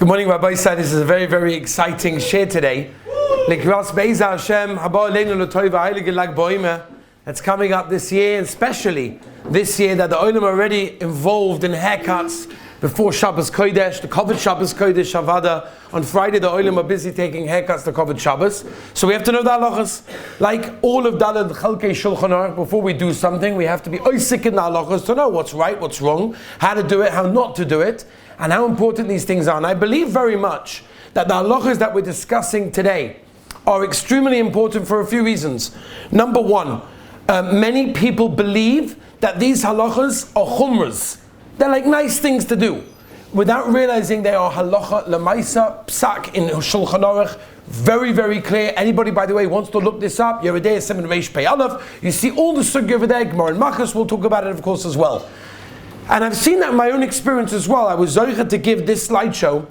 Good morning, Rabbi Sai. This is a very, very exciting share today. That's coming up this year, and especially this year that the Olam are already involved in haircuts before Shabbos Kodesh, the covered Shabbos Kodesh Shavada. On Friday, the Olam are busy taking haircuts to covered Shabbos. So we have to know the halachas. Like all of Daled Chalkei Shulchan Aruch, before we do something, we have to be oisik in the halachas to know what's right, what's wrong, how to do it, how not to do it, and how important these things are. And I believe very much that the halachas that we're discussing today are extremely important for a few reasons. Number one, many people believe that these halachas are chumras. They're like nice things to do, without realizing they are halacha lemaisa psak in Shulchan Aruch. Very, very clear. Anybody, by the way, wants to look this up, Yeridei Siman Reish Pei Aleph. You see all the sugya over there. Gemara and Machas will talk about it, of course, as well. And I've seen that in my own experience as well. I was zocher to give this slideshow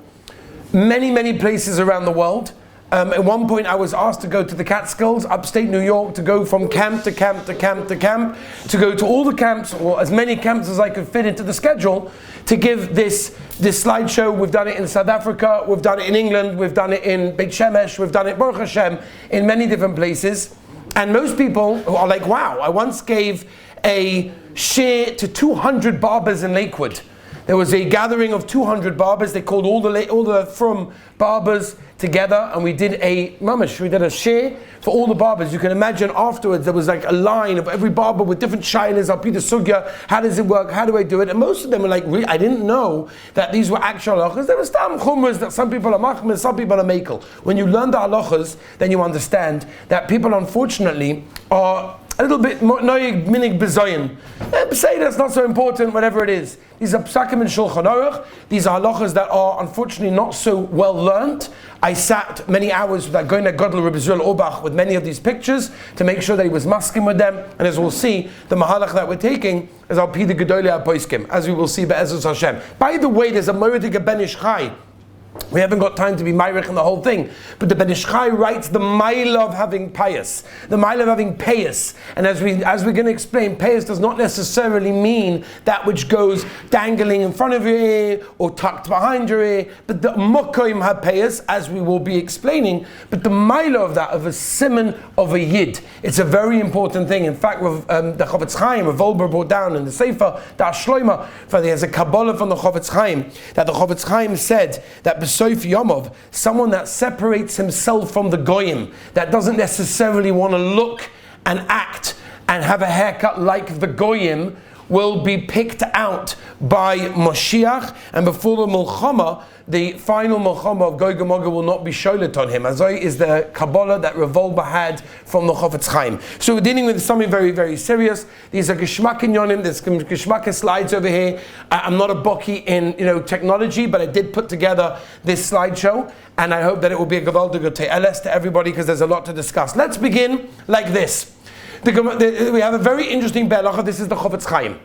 many, many places around the world. At one point I was asked to go to the Catskills, upstate New York, to go from camp to camp to camp to camp, to go to all the camps, or as many camps as I could fit into the schedule, to give this slideshow. We've done it in South Africa, we've done it in England, we've done it in Beit Shemesh, we've done it, Baruch Hashem, in many different places. And most people are like, wow, I once gave a share to 200 barbers in Lakewood. There was a gathering of 200 barbers. They called all the from barbers together, and we did a share for all the barbers. You can imagine afterwards there was like a line of every barber with different shilas. I'll be the sugya. How does it work? How do I do it? And most of them were like, I didn't know that these were actual halachas. There were some chumras that some people are machmir, some people are mekel. When you learn the halachas, then you understand that people, unfortunately, are a little bit noyig minig bezoyin. Say that's not so important, whatever it is. These are psakim in Shulchan Aruch. These are halachas that are unfortunately not so well learnt. I sat many hours with that Goyna Gadol Rabbi Yisrael Obach with many of these pictures to make sure that he was maskim with them. And as we'll see, the mahalach that we're taking is al pi the Gedolei HaPoskim, as we will see be'ezus Hashem. By the way, there's a Moedik Ben Ish Chai. We haven't got time to be myrich in the whole thing, but the Ben Ish Chai writes the mile of having payos, the mile of having payos. And as we're going to explain, payos does not necessarily mean that which goes dangling in front of your ear or tucked behind your ear, but the mokoim ha payos, as we will be explaining. But the mile of that, of a siman of a yid, it's a very important thing. In fact, the Chofetz Chaim, Volber brought down in the Sefer, the Ashloima, there's a Kabbalah from the Chofetz Chaim, that the Chofetz Chaim said that B'soif Yomov, someone that separates himself from the goyim, that doesn't necessarily want to look and act and have a haircut like the goyim, will be picked out by Moshiach, and before the Mulchama, the final Mulchama of Gog and Magog will not be sholet on him. As is the Kabbalah that Revolba had from the Chofetz Chaim. So we're dealing with something very, very serious. These are Geshmak in Yonim, there's Geshmak slides over here. I'm not a boki in technology, but I did put together this slideshow, and I hope that it will be a Gavaldig Te'eles to everybody, because there's a lot to discuss. Let's begin like this. We have a very interesting belacha. This is the Chofetz Chaim.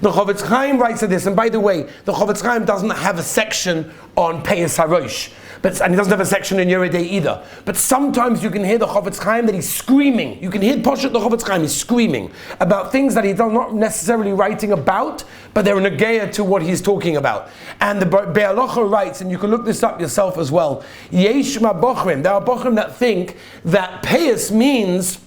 The Chofetz Chaim writes this, and by the way, the Chofetz Chaim doesn't have a section on payos harosh, and he doesn't have a section in Yeridei either. But sometimes you can hear the Chofetz Chaim that he's screaming. You can hear Poshet the Chofetz Chaim is screaming about things that he's not necessarily writing about, but they're negeya to what he's talking about. And the Be'alocha writes, and you can look this up yourself as well, Yesh ma bochrim, there are bochrim that think that payos means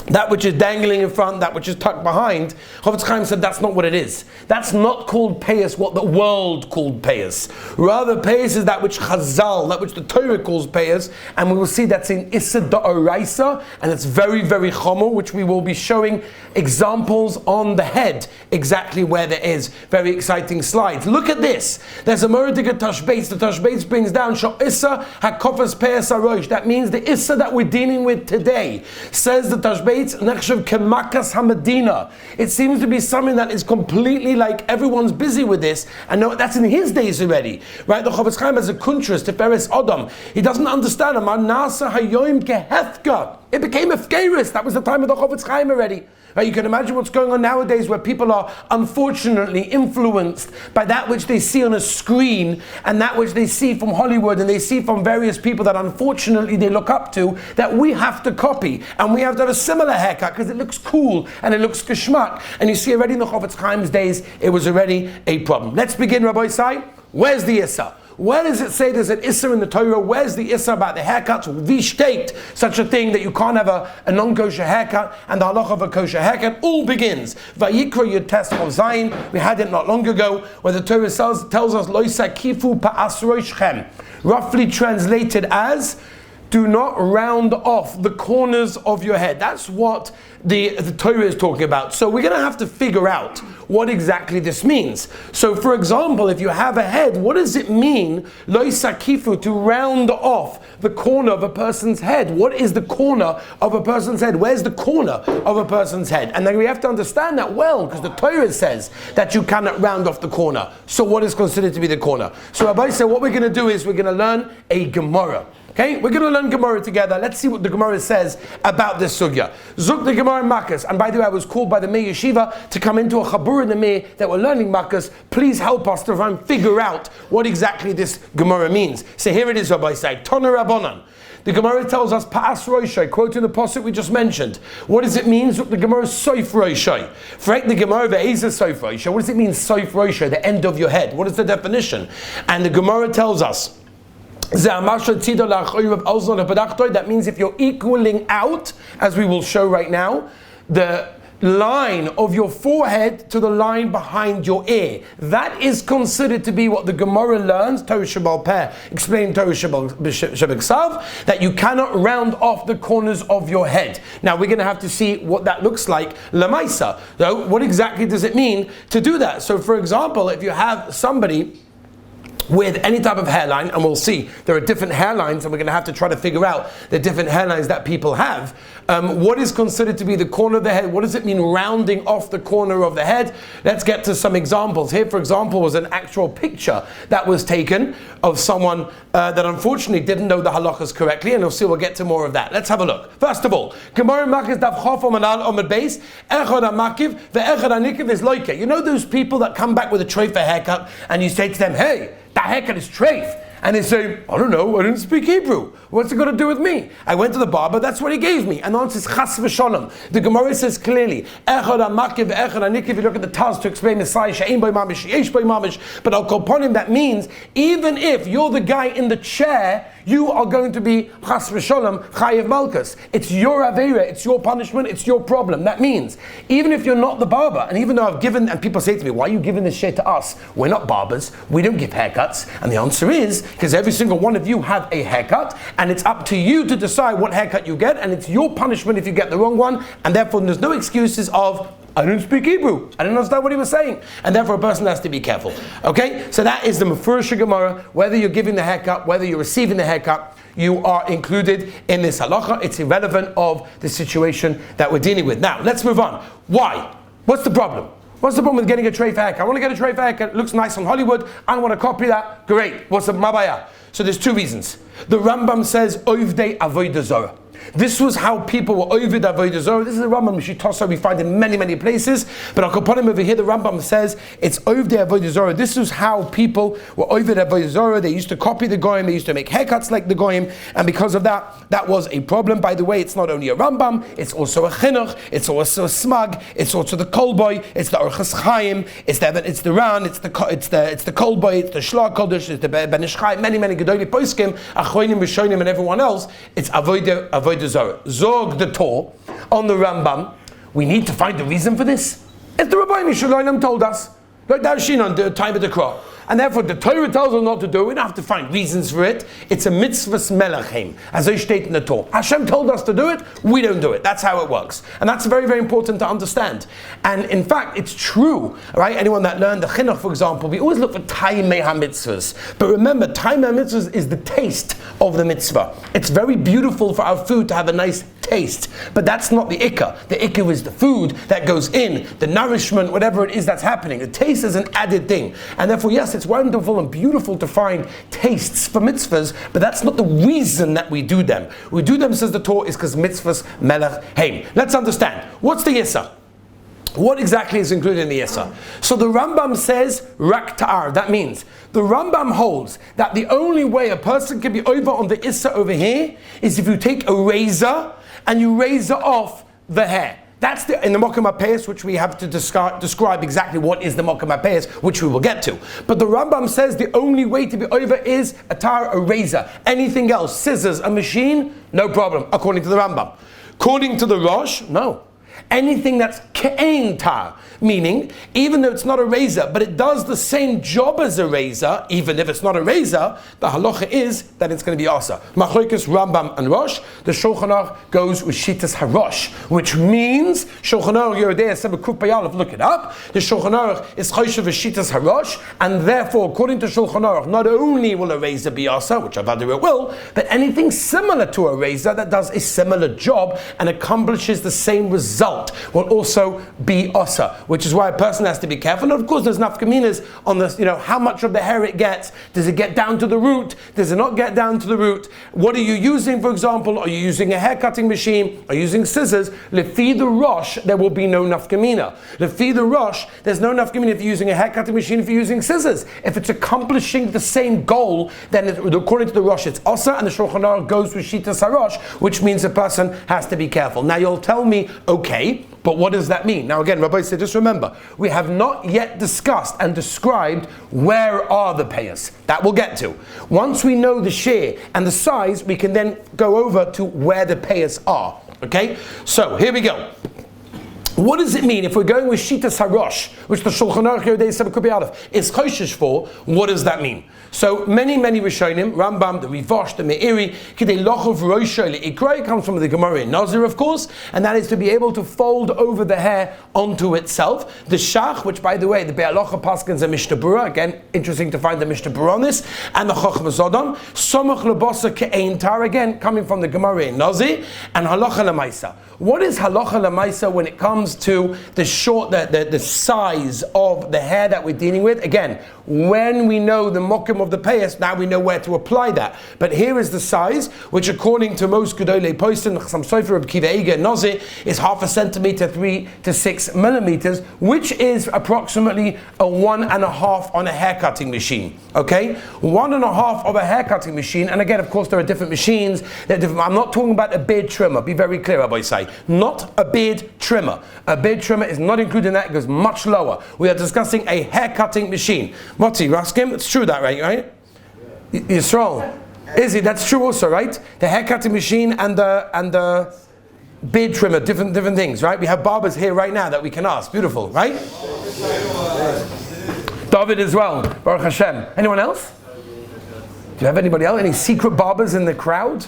that which is dangling in front, that which is tucked behind. Chofetz Chaim said that's not what it is. That's not called payos, what the world called payos. Rather, payos is that which Chazal, that which the Torah calls payos, and we will see that's in Issa Da'oraisa, and it's very, very chomer, which we will be showing examples on the head, exactly where there is. Very exciting slides. Look at this. There's a Moedik Tashbeitz. The Tashbeitz brings down Sho Issa HaKofas Payos HaRosh. That means the Issa that we're dealing with today, says the Tashbeitz, it seems to be something that is completely like everyone's busy with this, and no, that's in his days already, right? The Chofetz Chaim has a kuntras to Peres Adam. He doesn't understand him. It became a fkeris. That was the time of the Chofetz Chaim already. Right, you can imagine what's going on nowadays, where people are unfortunately influenced by that which they see on a screen and that which they see from Hollywood and they see from various people that unfortunately they look up to, that we have to copy, and we have to have a similar haircut because it looks cool and it looks geschmack. And you see already in the Chofetz Chaim's days, it was already a problem. Let's begin, Rabbi Sai. Where's the Issa? Where does it say there's an Issa in the Torah? Where's the Issa about the haircuts? Wie steht such a thing that you can't have a non-kosher haircut and the halacha of a kosher haircut? All begins. Vayikra Yud-Tes Zayin. We had it not long ago where the Torah tells us Lo sakifu pa'as roshchem. Roughly translated as, do not round off the corners of your head. That's what the Torah is talking about. So we're going to have to figure out what exactly this means. So for example, if you have a head, what does it mean, lo sakifu, to round off the corner of a person's head? What is the corner of a person's head? Where's the corner of a person's head? And then we have to understand that well, because the Torah says that you cannot round off the corner. So what is considered to be the corner? So Rabbi said, what we're going to do is we're going to learn a Gemara. Okay, we're going to learn Gemara together. Let's see what the Gemara says about this sugya. Zuk the Gemara Makkos. And by the way, I was called by the Meir Yeshiva to come into a chabur in the Meir that we're learning Makkos. Please help us to try and figure out what exactly this Gemara means. So here it is, Rabbi Say. Tana Rabbanan. The Gemara tells us, Pa'as Roshai, quoting the pasuk we just mentioned. What does it mean? Zuk the Gemara Soif Roshai. Frek the Gemara Ve'eza Soif Roshai. What does it mean, Soif Roshai, the end of your head? What is the definition? And the Gemara tells us, that means if you're equaling out, as we will show right now, the line of your forehead to the line behind your ear. That is considered to be what the Gemara learns, Torah Shabbal Peh, explained Torah Shabbal, that you cannot round off the corners of your head. Now we're going to have to see what that looks like, Lamaisa. So what exactly does it mean to do that? So for example, if you have somebody with any type of hairline, and we'll see there are different hairlines, and we're going to have to try to figure out the different hairlines that people have. What is considered to be the corner of the head? What does it mean rounding off the corner of the head? Let's get to some examples. Here, for example, was an actual picture that was taken of someone that unfortunately didn't know the halachas correctly, and we'll get to more of that. Let's have a look. First of all, Gemara Makkos Daf Chaf Amud Beis, Echad HaMakiv ve'Echad HaNikiv is loike. You know those people that come back with a treifa haircut, and you say to them, hey, that haircut is treif. And they say, I don't know, I didn't speak Hebrew. What's it got to do with me? I went to the barber, that's what he gave me. And the answer is chas v'shalom. The Gemara says clearly, Echad HaMakiv, Echad HaNikiv, if you look at the Taz to explain Messiah, She'ein boi mamish, Yesh boi mamish, but I'll call upon him, that means, even if you're the guy in the chair, you are going to be chas v'shalom, chayev malchus. It's your aveira, it's your punishment, it's your problem. That means, even if you're not the barber, and even though I've given, and people say to me, why are you giving this shit to us? We're not barbers, we don't give haircuts. And the answer is, because every single one of you have a haircut, and it's up to you to decide what haircut you get, and it's your punishment if you get the wrong one, and therefore there's no excuses of, I didn't speak Hebrew, I didn't understand what he was saying, and therefore a person has to be careful. Okay, so that is the Mefurish Gemara. Whether you're giving the haircut, whether you're receiving the haircut, you are included in this halacha. It's irrelevant of the situation that we're dealing with. Now, let's move on. Why? What's the problem? What's the problem with getting a treifa haircut? I want to get a treifa haircut, it looks nice on Hollywood, I don't want to copy that, great. What's the mabaya? So there's two reasons. The Rambam says, Ovdei Avodah Zorah. This was how people were Ovid Avodah Zorah. This is the Rambam Shitasa we find in many, many places. But I'll put him over here. The Rambam says it's Ovdei Avodah Zorah. This is how people were Ovid Avodah Zorah. They used to copy the Goyim. They used to make haircuts like the Goyim. And because of that, that was a problem. By the way, it's not only a Rambam. It's also a Chinuch. It's also a Smag. It's also the Kolboy. It's the Orchos Chaim. It's the Ran. It's the Kolboy. It's the Shla Kodesh. It's the Ben Ish Chai. Many Gedolei Poskim, Achronim, Rishonim, and everyone else. It's Avodah Zorah. Zog the Torah on the Rambam. We need to find the reason for this. It's the Rabbi Shalom told us. Like Darshin on the time of the crop. And therefore the Torah tells us not to do it. We don't have to find reasons for it. It's a mitzvahs melachim, as they state in the Torah. Hashem told us to do it, we don't do it. That's how it works. And that's very, very important to understand. And in fact, it's true, right? Anyone that learned the chinuch, for example, we always look for taimei ha-mitzvahs. But remember, taimei ha-mitzvahs is the taste of the mitzvah. It's very beautiful for our food to have a nice taste. But that's not the ikka. The ikka is the food that goes in, the nourishment, whatever it is that's happening. The taste is an added thing. And therefore, yes, it's wonderful and beautiful to find tastes for mitzvahs, but that's not the reason that we do them. We do them, says the Torah, is because mitzvahs melech heim. Let's understand. What's the yissa? What exactly is included in the yissa? So the Rambam says rak ta'ar. That means the Rambam holds that the only way a person can be over on the issa over here is if you take a razor and you razor off the hair. That's in the Mokum payos, which we have to describe exactly what is the Mokum payos, which we will get to. But the Rambam says the only way to be over is a tar, a razor. Anything else, scissors, a machine, no problem, according to the Rambam. According to the Rosh, no. Anything that's ke'ein tar, meaning even though it's not a razor, but it does the same job as a razor, even if it's not a razor, the halacha is that it's going to be asa. Machlokes Rambam and Rosh, the Shulchan Aruch goes with Shitas HaRosh, which means Shulchan Aruch Yerodei Sefer Kuf Payalef, look it up. The Shulchan Aruch is Choshev with Shitas HaRosh, and therefore, according to Shulchan Aruch, not only will a razor be asa, which Avada it will, but anything similar to a razor that does a similar job and accomplishes the same result will also be asa, which is why a person has to be careful. And of course, there's nafkaminas on this, how much of the hair it gets. Does it get down to the root? Does it not get down to the root? What are you using, for example? Are you using a hair cutting machine? Are you using scissors? Lefi the Rosh, there will be no nafkamina. Lefi the Rosh, there's no nafkamina if you're using a hair cutting machine, if you're using scissors. If it's accomplishing the same goal, then according to the Rosh, it's asa, and the Shulchan Aruch goes with Shitas HaRosh, which means a person has to be careful. Now you'll tell me, okay, but what does that mean? Now again, Rabbi said, just remember, we have not yet discussed and described where are the payos. That we'll get to. Once we know the share and the size, we can then go over to where the payos are. Okay? So, here we go. What does it mean if we're going with Shitas HaRosh, which the Shulchan Aruch Yerodei Sefer Kuf Payalef is Choshesh for? What does that mean? So many Rishonim, Rambam, the Rivosh, the Meiri, Kidei Lochov Roisha Le'ikra, comes from the Gemara in Nazir, of course, and that is to be able to fold over the hair onto itself. The Shach, which by the way, the Be'alocha Paskins and Mishnah Berurah, again, interesting to find the Mishnah Berurah on this, and the Chochmah Zodon, Somach Lebosa Ke'ein Tar, again, coming from the Gemara in Nazir, and Halacha L'maisa. What is Halacha L'maisa when it comes to the size of the hair that we're dealing with? Again, when we know the mokum of the payos, now we know where to apply that. But here is the size, which according to most Gedolei Postin, Chasam Sofer of Kiva Eiger Nozir, is 0.5 centimeter, 3 to 6 millimeters, which is approximately a 1.5 on a hair cutting machine. Okay, 1.5 of a hair cutting machine, and again, of course, there are different machines. I'm not talking about a beard trimmer. Be very clear, Rabbi say, not a beard trimmer. A beard trimmer is not included in that. It goes much lower. We are discussing a hair cutting machine. Moti, Raskim, it's true that, right? Yisrael. Izzy, that's true also, right? The hair cutting machine and the beard trimmer, different things, right? We have barbers here right now that we can ask. Beautiful, right? David as well. Baruch Hashem. Anyone else? Do you have anybody else? Any secret barbers in the crowd?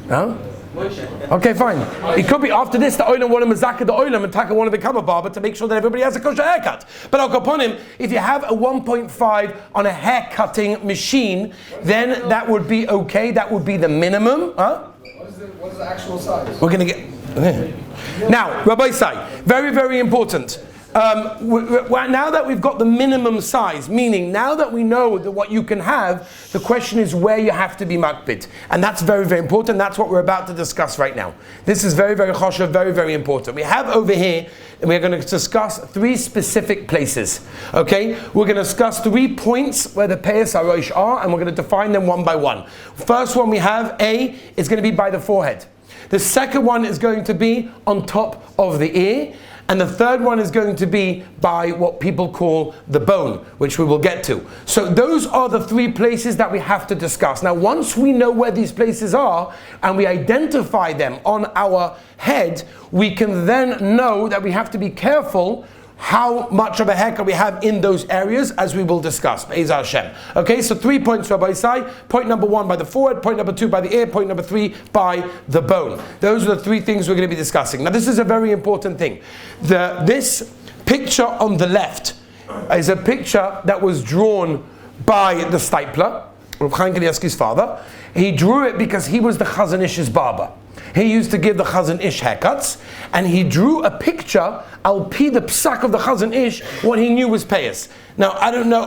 No? Okay, fine. It could be after this the oilam want to mazaka the oilam and taka want to become a barber to make sure that everybody has a kosher haircut. But I'll go upon him. If you have a 1.5 on a hair cutting machine, then that would be okay. That would be the minimum. Huh? What is the actual size? We're going to get. Okay. Now, Rabbi Sai, very, very important. Now that we've got the minimum size, meaning now that we know that what you can have, the question is where you have to be makpid. And that's very, very important. That's what we're about to discuss right now. This is very, very kosher, very, very important. We have over here, and we're going to discuss 3 specific places. Okay? We're going to discuss 3 points where the payos harosh are, and we're going to define them one by one. First one we have, A, is going to be by the forehead. The second one is going to be on top of the ear. And the third one is going to be by what people call the bone, which we will get to. So those are the 3 places that we have to discuss. Now, once we know where these places are and we identify them on our head, we can then know that we have to be careful how much of a haircut we have in those areas, as we will discuss. Be'ezah Hashem. Okay, so 3 points, Rabbi Isai. Point number 1 by the forehead, point number 2 by the ear, point number 3 by the bone. Those are the 3 things we're going to be discussing. Now, this is a very important thing. This picture on the left is a picture that was drawn by the stipler, Reb Chaim Kanievsky's father. He drew it because he was the Chazon Ish's barber. He used to give the Chazon Ish haircuts, and he drew a picture, al pi the psak of the Chazon Ish, what he knew was payos. Now, I don't know,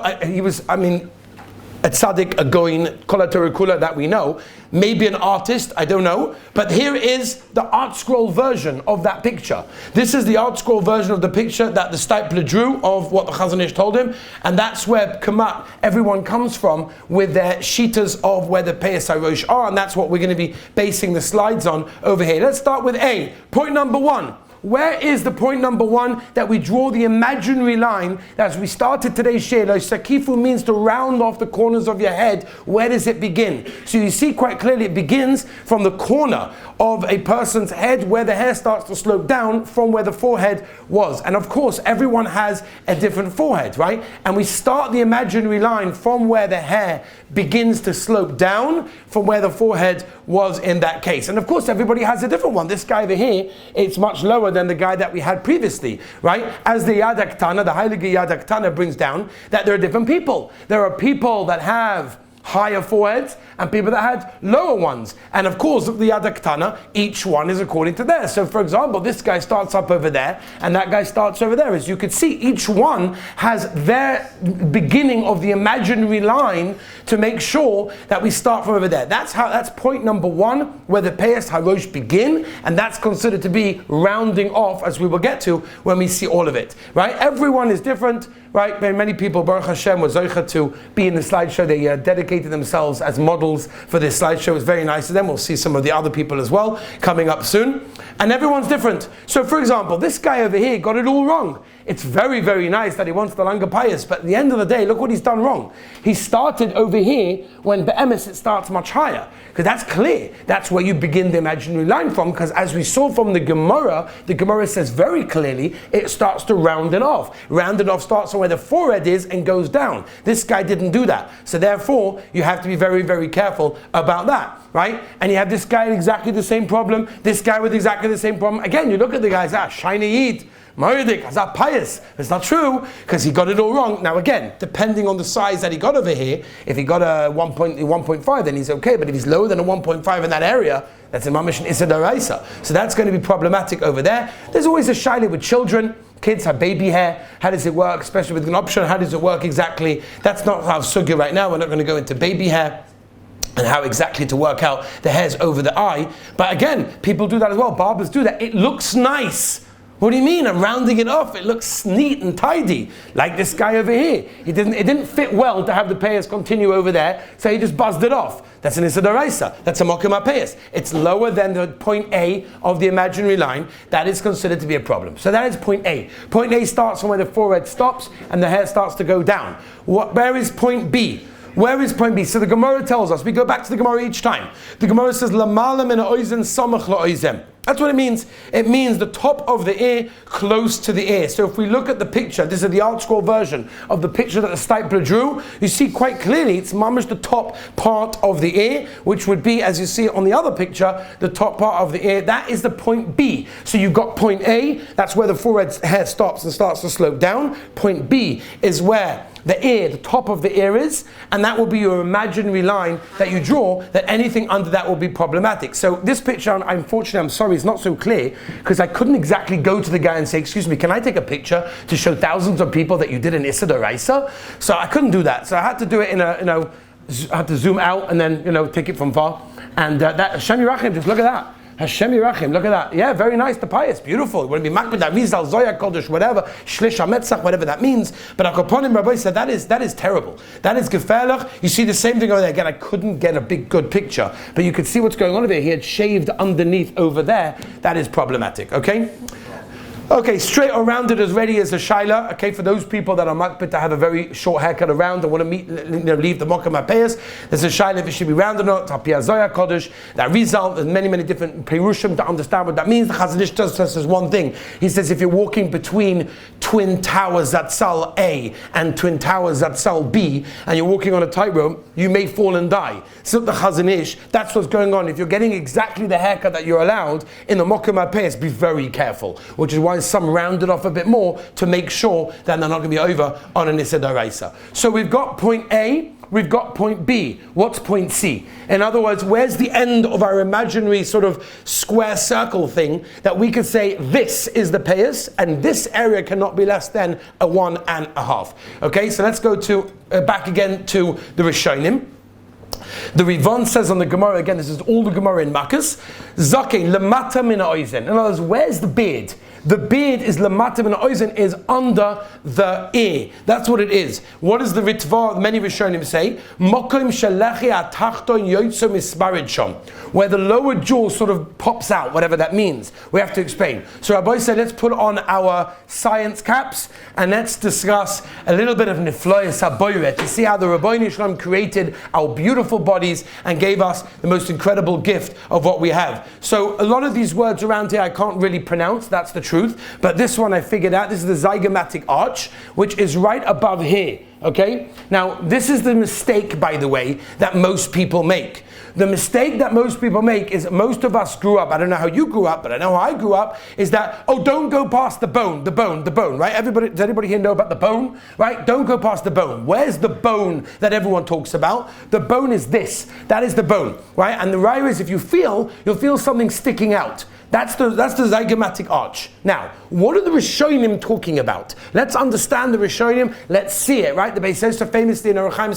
a tzaddik, a goin, kol haTorah kula that we know, maybe an artist, I don't know, but here is the art scroll version of that picture. This is the art scroll version of the picture that the stipler drew of what the Chazon Ish told him, and that's where Kamat, everyone comes from with their shitas of where the payos harosh are, and that's what we're going to be basing the slides on over here. Let's start with A. Point number 1. Where is the point number 1 that we draw the imaginary line as we started today's shir? Sakifu means to round off the corners of your head. Where does it begin? So you see quite clearly it begins from the corner of a person's head where the hair starts to slope down from where the forehead was. And of course, everyone has a different forehead, right? And we start the imaginary line from where the hair begins to slope down from where the forehead was in that case. And of course, everybody has a different one. This guy over here, it's much lower than the guy that we had previously, right? As the Yad HaKtana, the Heilige Yad HaKtana brings down that there are different people. There are people that have higher foreheads and people that had lower ones. And of course, the Yad HaKtana, each one is according to theirs. So for example, this guy starts up over there and that guy starts over there. As you could see, each one has their beginning of the imaginary line to make sure that we start from over there. That's point number 1, where the payos harosh begin, and that's considered to be rounding off, as we will get to when we see all of it. Right? Everyone is different, right? Many people, Baruch Hashem, were zoicha to be in the slideshow. They dedicated themselves as models for this slideshow. It was very nice of them. We'll see some of the other people as well coming up soon. And everyone's different. So for example, this guy over here got it all wrong. It's very, very nice that he wants the longer payos, but at the end of the day, look what he's done wrong. He started over here when be'emes it starts much higher. Because that's clear. That's where you begin the imaginary line from, because as we saw from the Gemara says very clearly, it starts to round it off. Round it off starts from where the forehead is and goes down. This guy didn't do that. So therefore, you have to be very, very careful about that, right? And you have this guy with exactly the same problem, this guy with exactly the same problem. Again, you look at the guys, shiny eat. Moedik, hazak payos. It's not true, because he got it all wrong. Now again, depending on the size that he got over here, if he got a 1.5, then he's okay, but if he's lower than a 1.5 in that area, that's in mamish Issa D'Oraisa. So that's going to be problematic over there. There's always a shaila with children. Kids have baby hair. How does it work? Especially with an option, how does it work exactly? That's not how sugya right now. We're not going to go into baby hair and how exactly to work out the hairs over the eye. But again, people do that as well. Barbers do that. It looks nice. What do you mean? I'm rounding it off. It looks neat and tidy. Like this guy over here. It didn't fit well to have the payos continue over there, so he just buzzed it off. That's an Issa D'Oraisa. That's a mokum payos. It's lower than the point A of the imaginary line. That is considered to be a problem. So that is point A. Point A starts from where the forehead stops and the hair starts to go down. Where is point B? Where is point B? So the Gemara tells us, we go back to the Gemara each time. The Gemara says, Lamala min ha'oizen samach la'oizem. That's what it means. It means the top of the ear close to the ear. So if we look at the picture, this is the art scroll version of the picture that the stipler drew, you see quite clearly it's mamish the top part of the ear, which would be, as you see on the other picture, the top part of the ear. That is the point B. So you've got point A, that's where the forehead hair stops and starts to slope down. Point B is where the ear, the top of the ear is, and that will be your imaginary line that you draw, that anything under that will be problematic. So this picture, unfortunately, I'm sorry, it's not so clear, because I couldn't exactly go to the guy and say, excuse me, can I take a picture to show thousands of people that you did an Issa D'Oraisa? So I couldn't do that. So I had to do it in I had to zoom out and then, take it from far. And that, Hashem Yirachim, just look at that. Hashem Yirachim, look at that. Yeah, very nice, the payos, beautiful. You want to be makbid, Rizal, Zoya Kodesh, whatever, Shlish HaMetzach, whatever that means. But Akoponim Rabbi said that is terrible. That is gefährlich. You see the same thing over there. Again, I couldn't get a good picture, but you could see what's going on over there. He had shaved underneath over there. That is problematic, okay? Okay, straight or rounded as ready as a shaila. Okay, for those people that are makbid to have a very short haircut around and want to leave the mokum payos, there's a shaila if it should be rounded or not. Tapia Zoya Kodesh. That result, there's many different perushim to understand what that means. The Chazon Ish just says one thing. He says if you're walking between twin towers Zatzal A and twin towers Zatzal B, and you're walking on a tightrope, you may fall and die. So the Chazon Ish, that's what's going on. If you're getting exactly the haircut that you're allowed in the mokum payos, be very careful. Which is why some round it off a bit more to make sure that they're not going to be over on an Issa D'Oraisa. So we've got point A, we've got point B. What's point C? In other words, where's the end of our imaginary sort of square circle thing that we could say this is the payos and this area cannot be less than a 1.5. Okay, so let's go to back again to the Rishonim. The Rivon says on the Gemara, again, this is all the Gemara in Makkas, Zakein lemata min ha'ozen. In other words, where's the beard? The beard is lemata min ha'ozen, is under the ear. That's what it is. What does the Ritva, many Rishonim say? Mokim shelechi atachton yotzo misbarid shom. Where the lower jaw sort of pops out, whatever that means. We have to explain. So Rabbi said, let's put on our science caps and let's discuss a little bit of nifloyas haboyret to see how the Rabbeinu Shalom created our beautiful bodies and gave us the most incredible gift of what we have. So a lot of these words around here I can't really pronounce, that's the truth. But this one I figured out, this is the zygomatic arch, which is right above here. Okay? Now, this is the mistake, by the way, that most people make. The mistake that most people make is most of us grew up, I don't know how you grew up, but I know how I grew up, is that, oh, don't go past the bone, right? Everybody, does anybody here know about the bone? Right? Don't go past the bone. Where's the bone that everyone talks about? The bone is this. That is the bone, right? And the raya is if you feel, you'll feel something sticking out. That's the zygomatic arch. Now, what are the Rishonim talking about? Let's understand the Rishonim. Let's see it, right? The Beis Yosef famously in Aruchaim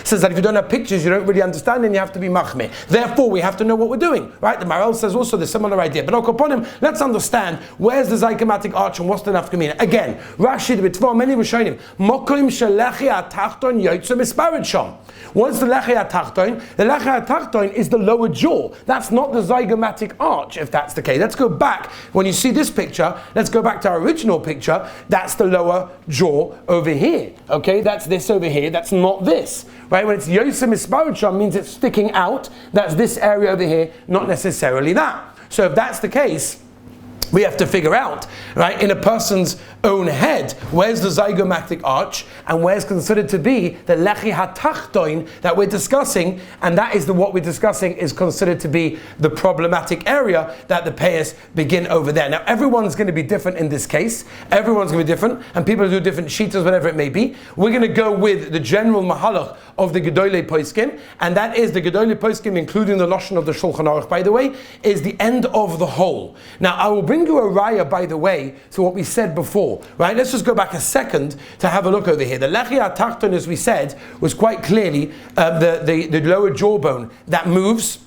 says that if you don't have pictures, you don't really understand, and you have to be machmeh. Therefore, we have to know what we're doing, right? The Maral says also the similar idea. But upon him, let's understand where's the zygomatic arch and what's the nafkamina. Again, Rashi, the Ritva, many Rishonim. Mokim shelechi atachton yotzo misbarid shom. What's the lechi atachton? The lechi atachton is the lower jaw. That's not the zygomatic arch, if that's the case. Let's go back. When you see this picture, let's go back to our original picture. That's the lower jaw over here. Okay, that's this over here. That's not this. Right? When it's yosem misbarid shom, means it's sticking out. That's this area over here, not necessarily that. So if that's the case, we have to figure out, right, in a person's own head, where's the zygomatic arch and where's considered to be the lechi hatachtoin that we're discussing, and that is what we're discussing is considered to be the problematic area that the payos begin over there. Now everyone's going to be different in this case. Everyone's going to be different, and people do different shitas, whatever it may be. We're going to go with the general mahalach of the Gedolei Poskim, and that is the Gedolei Poskim, including the Lashon of the Shulchan Aruch, by the way, is the end of the whole. Now I will bring you a raya, by the way, to what we said before. Right? Let's just go back a second to have a look over here. The lechi atachton, as we said, was quite clearly the lower jawbone that moves.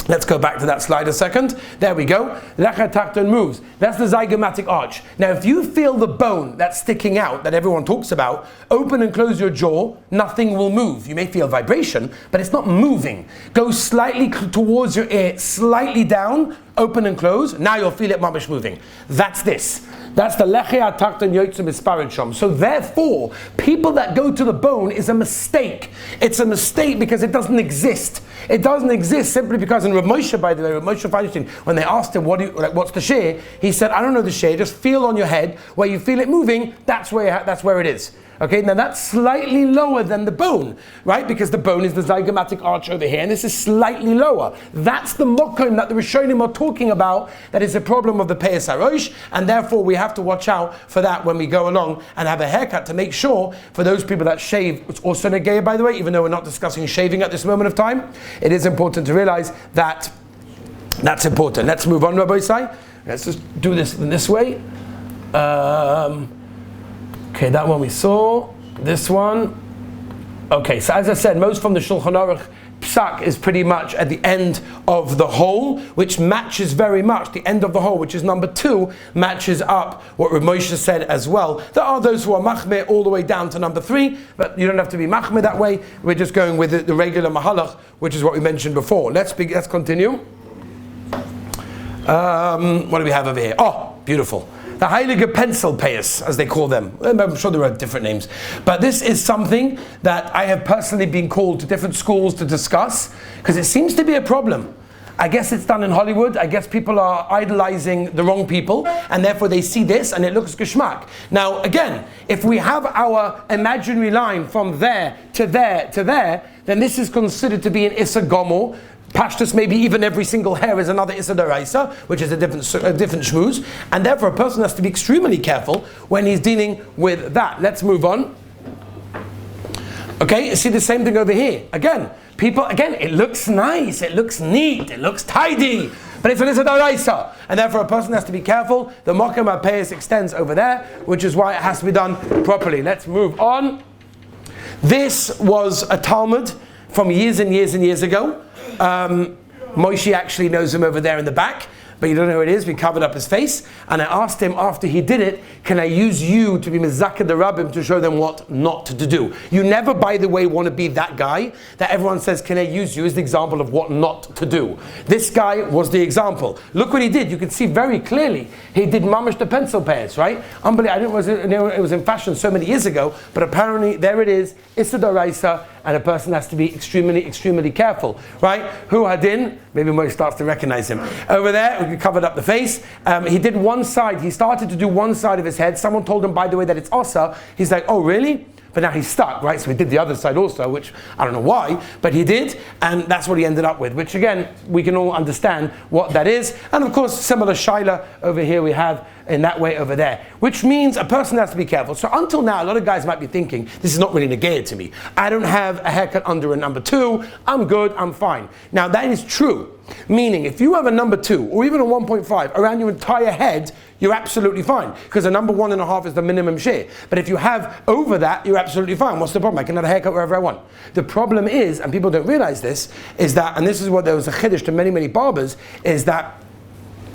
Let's go back to that slide a second. There we go. Lechi atachton moves. That's the zygomatic arch. Now, if you feel the bone that's sticking out, that everyone talks about, open and close your jaw, nothing will move. You may feel vibration, but it's not moving. Go slightly towards your ear, slightly down, open and close. Now you'll feel it mamish moving. That's this. That's the lechi atachton yotze misbarid shom. So therefore, people that go to the bone is a mistake. It's a mistake because it doesn't exist. It doesn't exist simply because, and Rav Moshe, by the way, Rav Moshe Feinstein, when they asked him, what's the share? He said, I don't know the share, just feel on your head, where you feel it moving, that's where it is. Okay, now that's slightly lower than the bone, right? Because the bone is the zygomatic arch over here, and this is slightly lower. That's the mokum that the Rishonim are talking about, that is a problem of the payos harosh, and therefore we have to watch out for that when we go along and have a haircut to make sure, for those people that shave, it's also negaya, by the way, even though we're not discussing shaving at this moment of time, it is important to realize that that's important. Let's move on, Rabbi Isai. Let's just do this in this way. Okay, that one we saw. This one. Okay, so as I said, most from the Shulchan Aruch psak is pretty much at the end of the whole, which matches very much. The end of the whole, which is number 2, matches up what Rav Moshe said as well. There are those who are machmeh all the way down to number 3, but you don't have to be machmeh that way. We're just going with the regular mahalach, which is what we mentioned before. Let's continue. What do we have over here? Oh, beautiful. The Heilige Pencil payos, as they call them. I'm sure there are different names. But this is something that I have personally been called to different schools to discuss, because it seems to be a problem. I guess it's done in Hollywood. I guess people are idolizing the wrong people, and therefore they see this and it looks geschmack. Now, again, if we have our imaginary line from there to there to there, then this is considered to be an Issa Gomor. Pashtus, maybe even every single hair is another Issa D'Oraisa, which is a different shmooze, and therefore a person has to be extremely careful when he's dealing with that. Let's move on. Okay, you see the same thing over here. Again, it looks nice, it looks neat, it looks tidy, but it's an Issa D'Oraisa, and therefore a person has to be careful. The Mokum HaPayos extends over there, which is why it has to be done properly. Let's move on. This was a Talmud from years and years and years ago. Moshe actually knows him over there in the back, but you don't know who it is. We covered up his face, and I asked him after he did it, can I use you to be Mezakeh the Rabbim to show them what not to do? You never, by the way, want to be that guy that everyone says, can I use you as the example of what not to do. This guy was the example. Look what he did. You can see very clearly he did mamash the pencil pairs, right? Unbelievable. It was in fashion so many years ago, but apparently there it is. Issa D'Oraisa, and a person has to be extremely, extremely careful, right? Hu Hadin, maybe Mo starts to recognize him. Over there, we covered up the face. He did one side. He started to do one side of his head. Someone told him, by the way, that it's Osa. He's like, oh, really? But now he's stuck, right? So he did the other side also, which I don't know why, but he did, and that's what he ended up with, which again, we can all understand what that is. And of course, similar shaila over here we have in that way over there, which means a person has to be careful. So until now, a lot of guys might be thinking, this is not really negated to me. I don't have a haircut under a number 2, I'm good, I'm fine. Now that is true. Meaning, if you have a number 2 or even a 1.5 around your entire head, you're absolutely fine. Because a number 1.5 is the minimum share. But if you have over that, you're absolutely fine. What's the problem? I can have a haircut wherever I want. The problem is, and people don't realize this, is that, and this is what there was a chiddush to many, many barbers, is that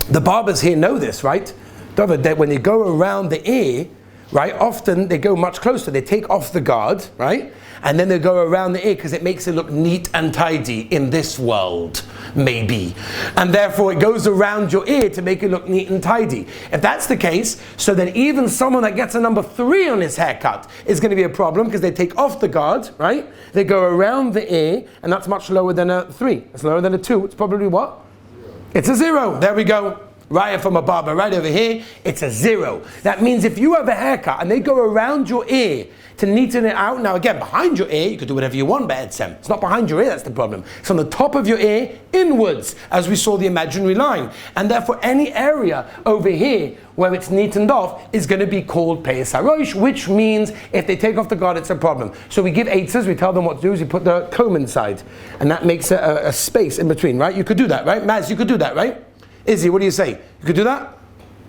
the barbers here know this, right? That when they go around the ear, right, often they go much closer. They take off the guard, right? And then they go around the ear because it makes it look neat and tidy in this world, maybe. And therefore it goes around your ear to make it look neat and tidy. If that's the case, so then even someone that gets a number 3 on his haircut is going to be a problem because they take off the guard, right? They go around the ear, and that's much lower than a 3. It's lower than a 2. It's probably what? It's a 0. There we go. Raya from a barber right over here, it's a 0. That means if you have a haircut and they go around your ear to neaten it out, now again, behind your ear, you could do whatever you want, Be'etzem. It's not behind your ear, that's the problem. It's on the top of your ear, inwards, as we saw the imaginary line. And therefore, any area over here where it's neatened off is going to be called payos harosh, which means if they take off the guard, it's a problem. So we give eitzes, we tell them what to do, is we put the comb inside. And that makes a space in between, right? You could do that, right? Maz, you could do that, right? Izzy, what do you say? You could do that?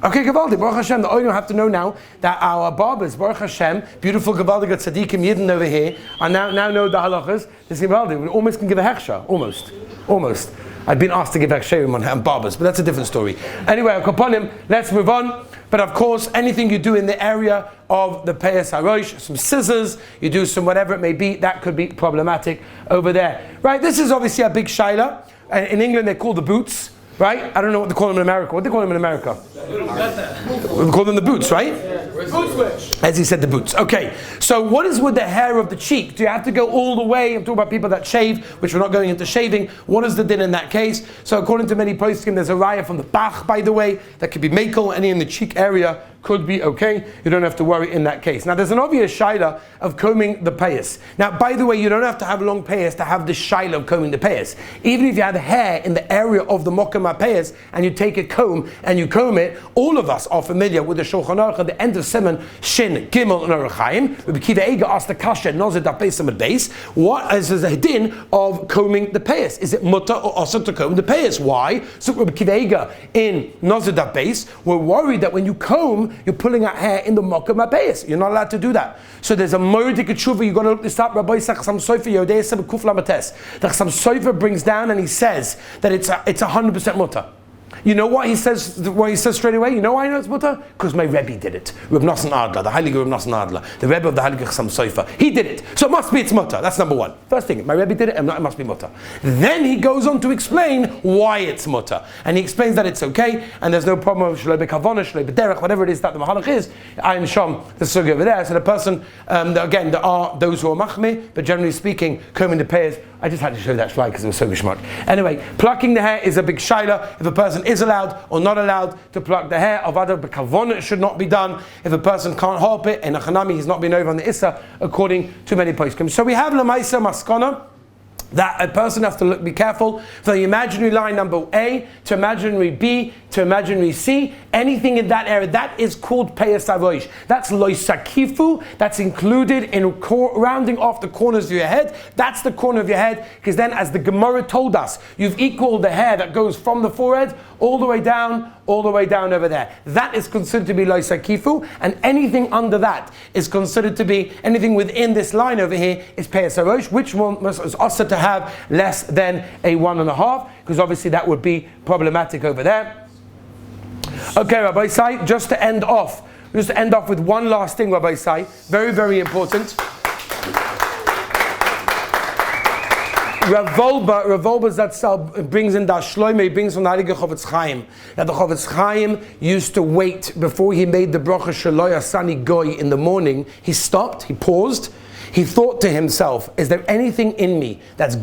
Okay, Gavaldi, Baruch Hashem. The Olim have to know now that our barbers, Baruch Hashem, beautiful Gavaldi Tzadikim Yidden over here, are now know the halachas. This Gavaldi, we almost can give a hechsha, almost. I've been asked to give hechsherim on barbers, but that's a different story. Anyway, Kaponim, let's move on. But of course, anything you do in the area of the payos harosh, some scissors, you do some whatever it may be, that could be problematic over there. Right, this is obviously a big shaila. In England, they call the boots. Right? I don't know what they call them in America. What do they call them in America? We call them the boots, right? As he said, the boots. Okay. So what is with the hair of the cheek? Do you have to go all the way? I'm talking about people that shave, which we're not going into shaving. What is the din in that case? So according to many poskim, there's a raya from the Bach, by the way, that could be makel. Any in the cheek area could be okay. You don't have to worry in that case. Now there's an obvious shaila of combing the payos. Now by the way, you don't have to have long payos to have the shaila of combing the payos. Even if you have hair in the area of the mokum payos and you take a comb and you comb it, all of us are familiar with the Shulchan Aruch at the end of Siman Shin Gimel and Orach Chaim. Rabbi Kiva Eiger asked the kasha Nozir Daf Beis Amud Beis, what is the din of combing the payos? Is it mutter or also to comb the payos? Why? So Rabbi Kiva Eiger in Nozir Daf Beis were worried that when you comb, you're pulling out hair in the mokum payos. You're not allowed to do that. So there's a moedik tshuva. You're going to look this up. Rabbi Chasam Sofer Yodei Sebe Kuf Lamates. The Chasam Sofer brings down and he says that it's 100% mutter. You know what he says? What he says straight away. You know why I know it's mutter? Because my Rebbe did it. Reb Nosson Adler, the Heilige Reb Nosson Adler, the Rebbe of the Heilige Chasam Sofer. He did it, so it must be it's mutter. That's number one. First thing, my Rebbe did it, and it must be mutter. Then he goes on to explain why it's mutter, and he explains that it's okay, and there's no problem with shloi b'kavona, shloi b'derech, whatever it is that the mahalach is. Ayin sham, the sugi over there. So the person, again, there are those who are machmir, but generally speaking, combing the payos. I just had to show that slide because it was so geschmack. Anyway, plucking the hair is a big shaila. If a person is allowed or not allowed to pluck the hair, avada b'kavona should not be done. If a person can't help it, in a chanami he's not been over on the issa, according to many poskim. So we have lamaisa maskana that a person has to be careful for the imaginary line number A to imaginary B to imaginary C. Anything in that area, that is called payos avoish. That's loisakifu. That's included in rounding off the corners of your head. That's the corner of your head, because then, as the Gemara told us, you've equaled the hair that goes from the forehead all the way down over there. That is considered to be loisakifu, and anything under that is considered to be, anything within this line over here is payos avoish, which one is also to have less than a 1.5, because obviously that would be problematic over there. Okay, Rabbi Sai, just to end off with one last thing, Rabbi Sai, very, very important. Rav Wolbe Zatzal brings in Das Shloime, he brings from the Heilige Chofetz Chaim, that the Chofetz Chaim used to wait before he made the bracha Shelo Yasani Goy in the morning. He stopped, he paused, he thought to himself, is there anything in me that's